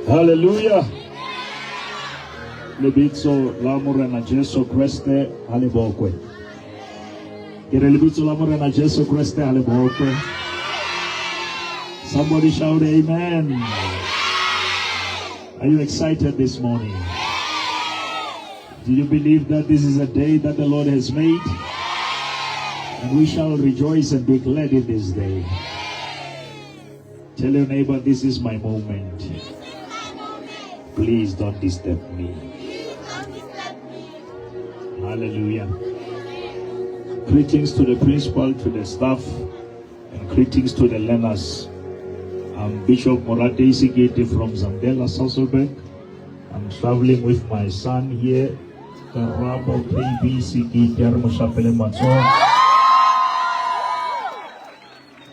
Hallelujah. Lebitso la morena Jesu Kriste halebokwe. Ire lebitso la morena Jesu Kriste halebokwe. Somebody shout amen. Are you excited this morning? Do you believe that this is a day that the Lord has made? And we shall rejoice and be glad in this day. Tell your neighbor, this is my moment. Please don't disturb me. Hallelujah. Greetings to the principal, to the staff, and greetings to the learners. I'm Bishop Morate Sekete from Zambela, Sasolburg. I'm traveling with my son here, Karabo KB Sekete Armoshapele Matson.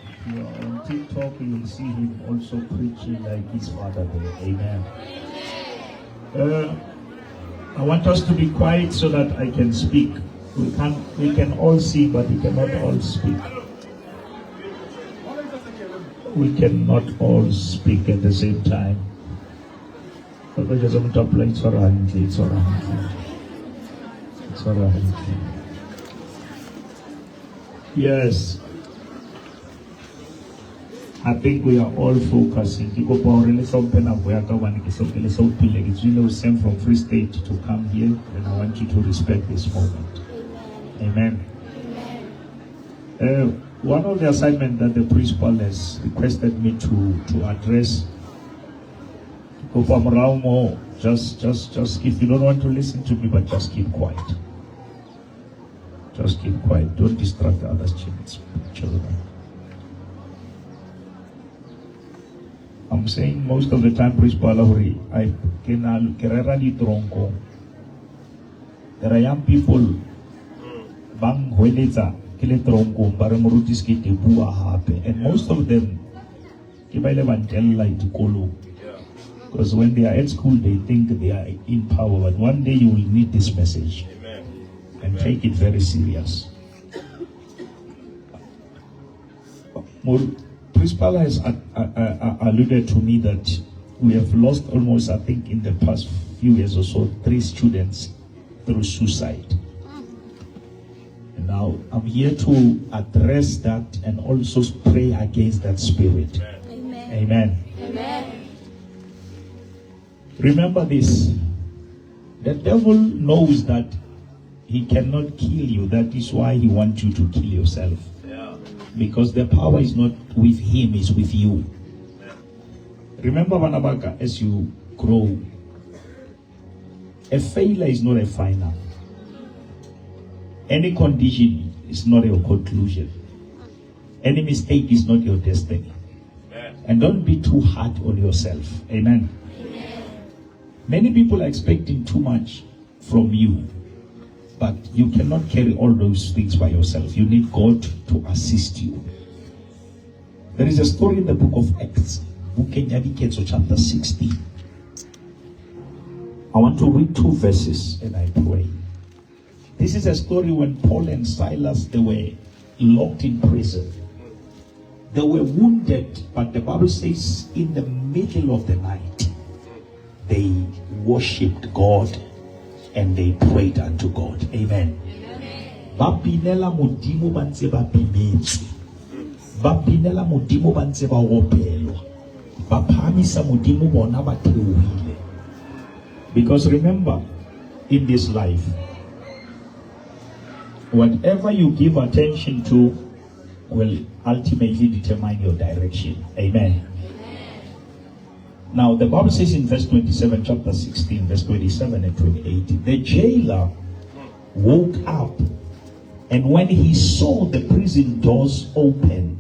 If you are on TikTok, you will see him also preaching like his father there. Amen. I want us to be quiet so that I can speak. We can all see, but we cannot all speak. We cannot all speak at the same time. It's all right. Yes. I think we are all focusing. It's really sent from Free State to come here, and I want you to respect this moment. Amen. One of the assignments that the principal has requested me to address, just if you don't want to listen to me, but just keep quiet. Just keep quiet. Don't distract the other children. I'm saying most of the time, principal, I can rarely tronco. There are young people bang hoeleta kile tronco bare morutis ke te bua hape, and most of them ke ba ile ba ntella dikolo, because when they are at school they think they are in power, but one day you will need this message. Amen. And take it very serious. Principal has alluded to me that we have lost almost, I think, in the past few years or so, 3 students through suicide. And now I'm here to address that and also pray against that spirit. Amen. Amen. Amen. Remember this. The devil knows that he cannot kill you. That is why he wants you to kill yourself. Because the power is not with him, it's with you. Remember, Vanabaka, as you grow, a failure is not a final. Any condition is not your conclusion. Any mistake is not your destiny. And don't be too hard on yourself. Amen. Many people are expecting too much from you, but you cannot carry all those things by yourself. You need God to assist you. There is a story in the book of Acts, chapter 16. I want to read 2 verses and I pray. This is a story when Paul and Silas, they were locked in prison. They were wounded, but the Bible says in the middle of the night, they worshipped God and they prayed unto God. Amen. Bapinela modimo bantse ba bimetse. Bapinela modimo bantse ba opelwa. Baphamisa modimo bona ba theohile. Because remember, in this life, whatever you give attention to will ultimately determine your direction. Amen. Now, the Bible says in verse 27, chapter 16, verse 27 and 28, the jailer woke up, and when he saw the prison doors open,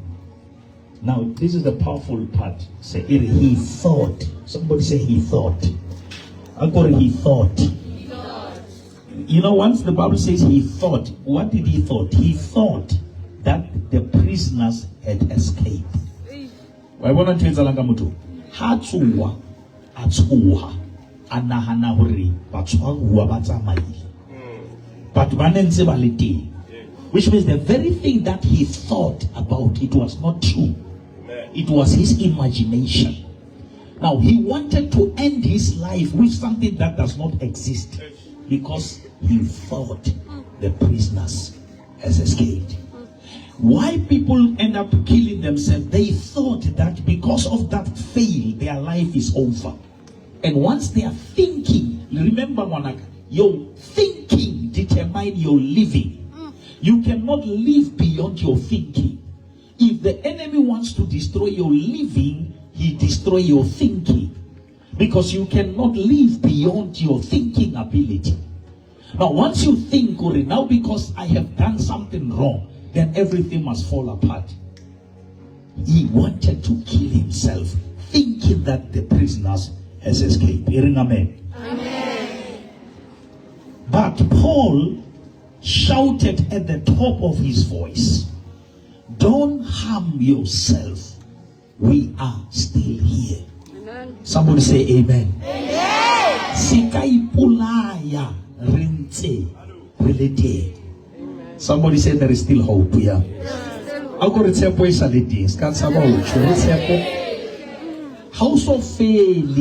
now this is the powerful part. Say it, he thought. Somebody say he thought. I got it, he thought. You know, once the Bible says he thought, what did he thought? He thought that the prisoners had escaped. Hatsuwa a tshoha a nahana hore batshwaruwa ba tsamaile but ba nentse ba le teng, which means the very thing that he thought about, it was not true. It was his imagination. Now he wanted to end his life with something that does not exist because he thought the prisoners has escaped. Why people end up killing themselves? They thought that because of that fail, their life is over. And once they are thinking, remember, Monaca, your thinking determines your living. You cannot live beyond your thinking. If the enemy wants to destroy your living, he destroys your thinking. Because you cannot live beyond your thinking ability. Now, once you think, now because I have done something wrong, then everything must fall apart. He wanted to kill himself, thinking that the prisoners has escaped. Amen. Amen. But Paul shouted at the top of his voice, don't harm yourself. We are still here. Amen. Somebody say amen. Amen. Sikai pulaya rente relate. Somebody say there is still hope. Yeah. House of faith,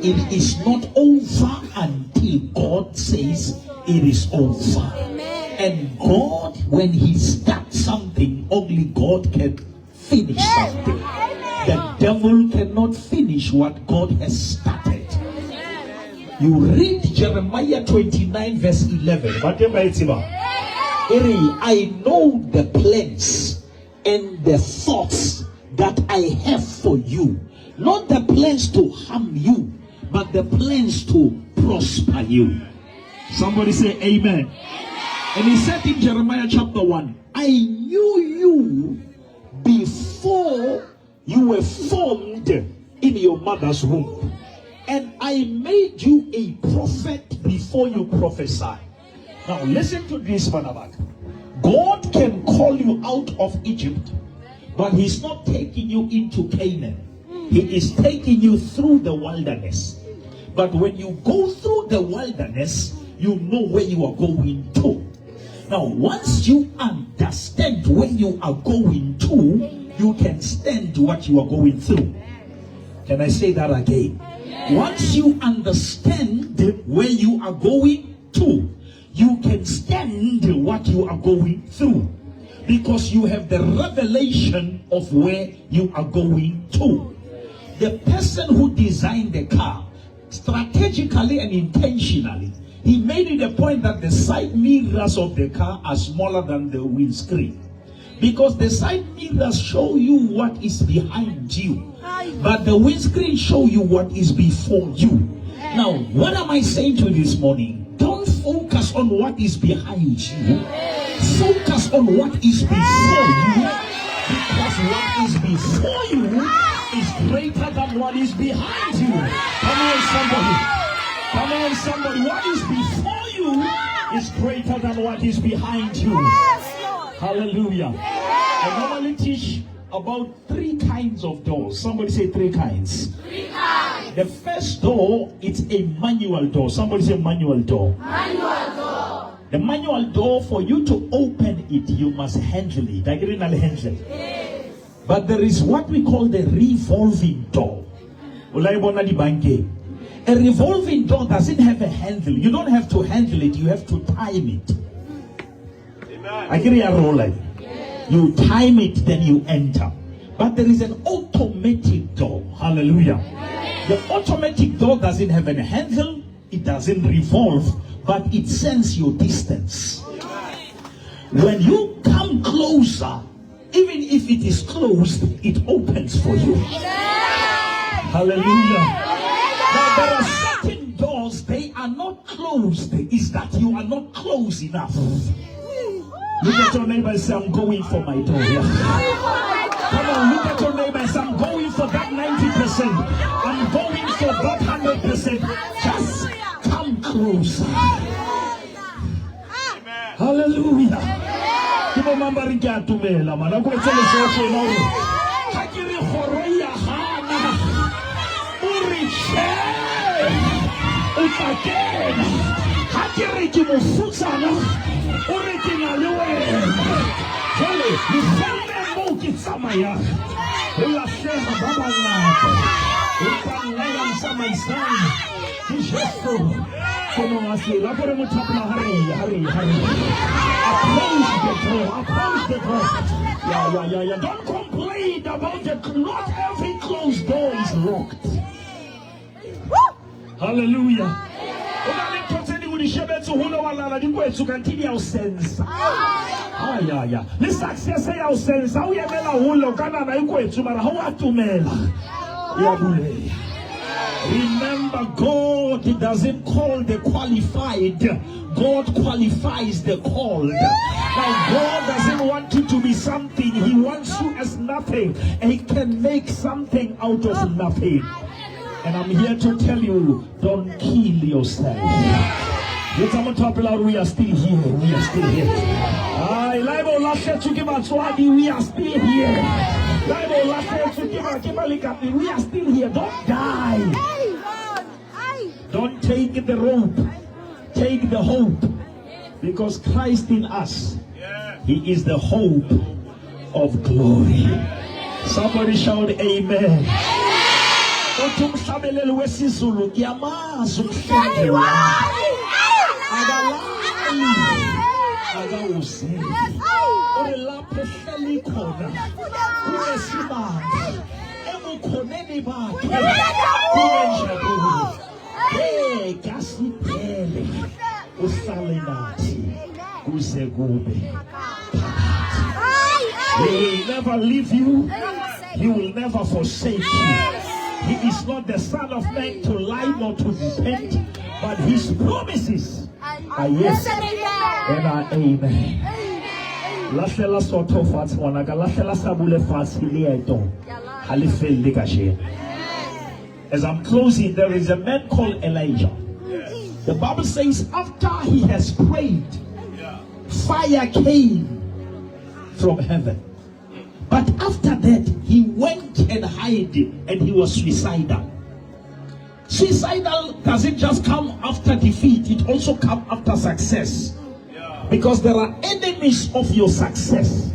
it is not over until God says it is over. And God, when He starts something, only God can finish something. The devil cannot finish what God has started. You read Jeremiah 29 verse 11. I know the plans and the thoughts that I have for you. Not the plans to harm you, but the plans to prosper you. Somebody say amen. And he said in Jeremiah chapter 1, I knew you before you were formed in your mother's womb. And I made you a prophet before you prophesy. Now listen to this, Manabak. God can call you out of Egypt, but He's not taking you into Canaan. He is taking you through the wilderness. But when you go through the wilderness, you know where you are going to. Now, once you understand where you are going to, you can stand what you are going through. Can I say that again? Once you understand where you are going to, you can stand what you are going through. Because you have the revelation of where you are going to. The person who designed the car, strategically and intentionally, he made it a point that the side mirrors of the car are smaller than the windscreen. Because the side mirrors show you what is behind you, but the windscreen show you what is before you. Now, what am I saying to you this morning? Don't focus on what is behind you. Focus on what is before you. Because what is before you is greater than what is behind you. Come on, somebody. Come on, somebody. What is before you is greater than what is behind you. Hallelujah. I normally teach about 3 kinds of doors. Somebody say 3 kinds. 3 kinds. The first door, it's a manual door. Somebody say manual door. Manual door. The manual door, for you to open it, you must handle it. I get handle. Yes. But there is what we call the revolving door. A revolving door doesn't have a handle. You don't have to handle it, you have to time it. Amen. I get a roll. You time it, then you enter. But there is an automatic door. Hallelujah. Amen. The automatic door doesn't have a handle, it doesn't revolve, but it sends your distance. When you come closer, even if it is closed, it opens for you. Hallelujah. Now there are certain doors, they are not closed. It's that you are not close enough. Look at your neighbor and say, I'm going for my door. Yeah. Come on, look at your neighbor and say, I'm going for that 90%. I'm going for that 100%. Just come closer. Hallelujah. mofutsana o re ke na le wena jale le felle mo ke tsamaya o la sheba ba bangata o panna ya msamaisana ke Jesu kono asira gore mothapela hare approach the door yeah don't complain about it. Not every closed door is locked. Hallelujah. The success ya usensa uyemela hulo kana na ikwethu mara hawatumela yabule. Remember, God doesn't call the qualified. God qualifies the called. Now, God doesn't want you to be something. He wants you as nothing. And He can make something out of nothing. And I'm here to tell you, don't kill yourself. Let someone talk loud. We are still here. We are still here. We are still here. We are still here. Don't die. Don't take the rope. Take the hope. Because Christ in us, He is the hope of glory. Somebody shout amen. He will never leave you. He will never forsake you. He is not the Son of Man to lie nor to repent, but His promises are yes and are amen. As I'm closing, there is a man called Elijah. The Bible says after he has prayed, fire came from heaven. But after that, he went and hid and he was suicidal. Suicidal doesn't just come after defeat, it also comes after success. Because there are enemies of your success.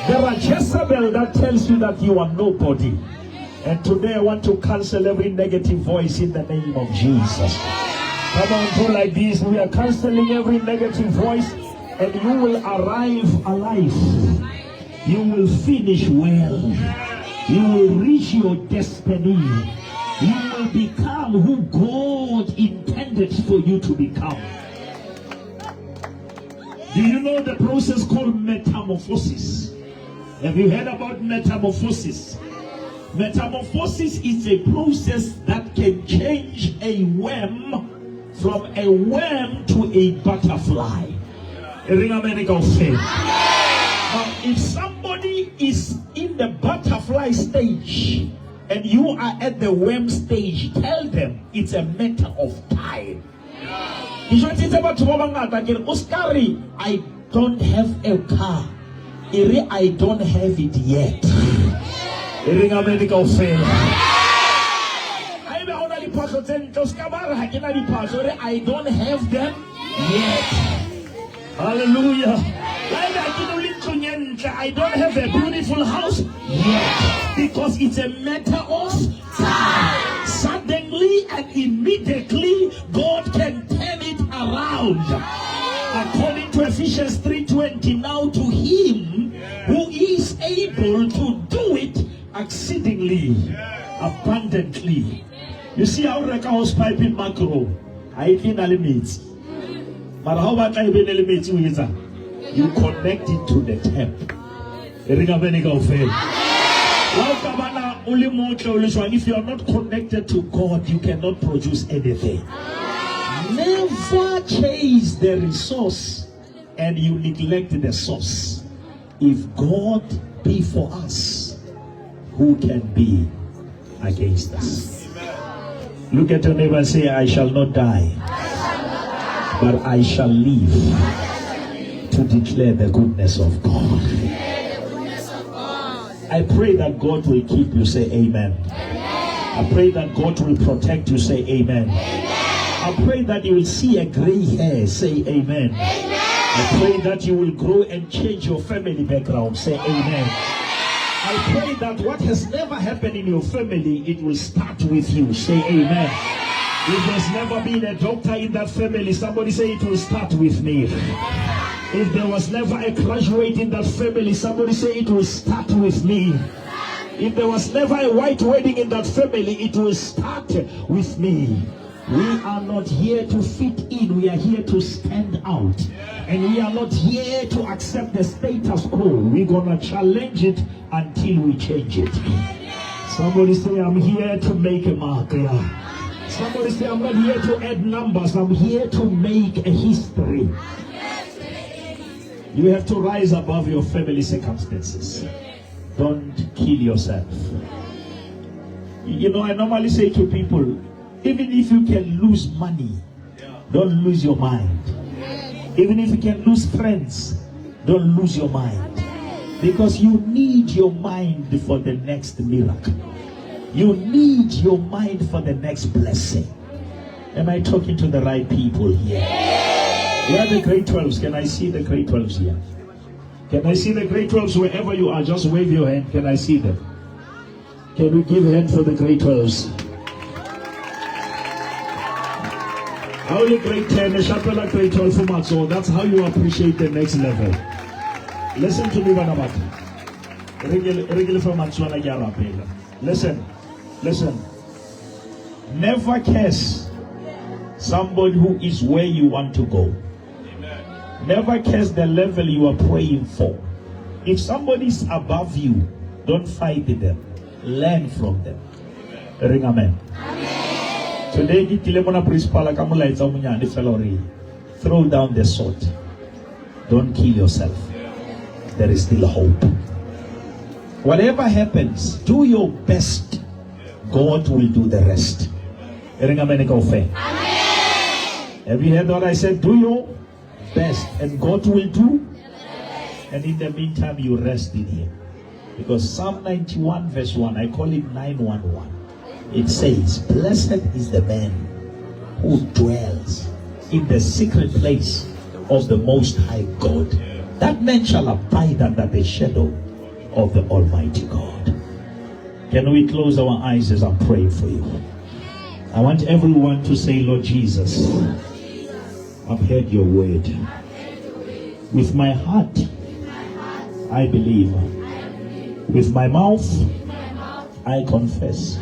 There are Jezebel that tells you that you are nobody. And today I want to cancel every negative voice in the name of Jesus. Come on, do like this. We are canceling every negative voice, and you will arrive alive. You will finish well. You will reach your destiny. You will become who God intended for you to become. Do you know the process called metamorphosis? Have you heard about metamorphosis? Metamorphosis is a process that can change a worm from a worm to a butterfly. Now, if somebody is in the butterfly stage and you are at the worm stage, tell them it's a matter of time. Oscari, I don't have a car. I don't have it yet. I don't have them yet. Hallelujah. I don't have a beautiful house yet. Because it's a matter of time. Suddenly and immediately, God can turn it around. According to Ephesians 3:20, now to Him who is able to do it exceedingly, abundantly. You see how Reka was piping macro? I think limits. But how about I be limits? You connect it to the tap. If you are not connected to God, you cannot produce anything. Never chase the resource and you neglect the source. If God be for us, who can be against us? Look at your neighbor and say, I shall not die, but I shall live to declare the goodness of God. I pray that God will keep you. Say amen. I pray that God will protect you. Say amen. I pray that you will see a gray hair. Say amen. I pray that you will grow and change your family background. Say amen. I pray that what has never happened in your family, it will start with you. Say amen. If there's never been a doctor in that family, somebody say it will start with me. If there was never a graduate in that family, somebody say it will start with me. If there was never a white wedding in that family, it will start with me. We are not here to fit in. We are here to stand out. And we are not here to accept the status quo. We're going to challenge it until we change it. Somebody say, I'm here to make a mark. Somebody say, I'm not here to add numbers. I'm here to make a history. You have to rise above your family circumstances. Don't kill yourself. You know, I normally say to people, even if you can lose money, don't lose your mind. Even if you can lose friends, don't lose your mind. Because you need your mind for the next miracle. You need your mind for the next blessing. Am I talking to the right people here? Where are the grade 12s? Can I see the grade 12s here? Can I see the grade 12s wherever you are? Just wave your hand. Can I see them? Can we give a hand for the grade 12s? Only grade 10, the Shapela grade 12 for Max. So that's how you appreciate the next level. Listen to me, Vanamati. Listen. Never curse somebody who is where you want to go. Amen. Never curse the level you are praying for. If somebody is above you, don't fight with them. Learn from them. Amen. Ring amen. Today, throw down the sword. Don't kill yourself. There is still hope. Whatever happens, do your best. God will do the rest. Amen. Have you heard what I said? Do your best, and God will do. And in the meantime, you rest in Him. Because Psalm 91 verse 1, I call it 911. It says, blessed is the man who dwells in the secret place of the Most High God. That man shall abide under the shadow of the Almighty God. Can we close our eyes as I'm praying for you? I want everyone to say, Lord Jesus, I've heard your word. With my heart, I believe. With my mouth, I confess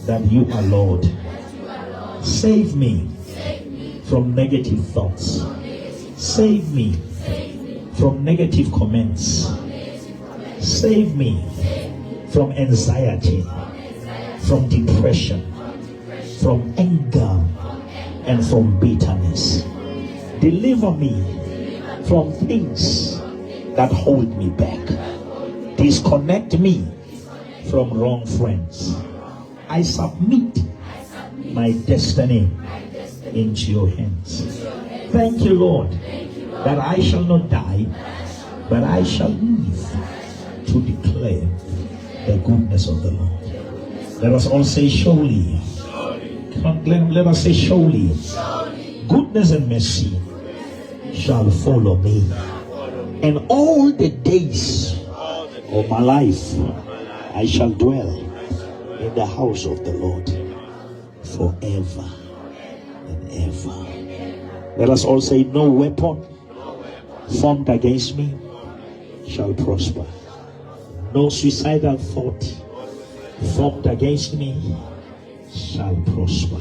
that you are Lord. Save me from negative thoughts. Save me from negative comments. Save me from anxiety, from depression, from anger, and from bitterness. Deliver me from things that hold me back. Disconnect me from wrong friends. I submit my destiny into your hands. Thank you, Lord, that I shall not die, but I shall live to declare the goodness of the Lord. Let us all say surely. Let us say surely. Goodness and mercy shall follow me, and all the days of my life I shall dwell in the house of the Lord forever and ever. Let us all say, no weapon formed against me shall prosper. No suicidal thought formed against me shall prosper.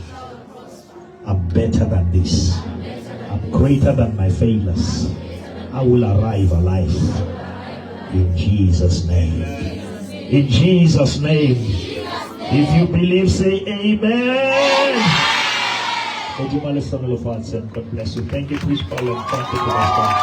I'm better than this. I'm greater than my failures. I will arrive alive. In Jesus' name. In Jesus' name. If you believe, say amen. God bless you. Thank you, Chris Paul, and thank you, Pastor.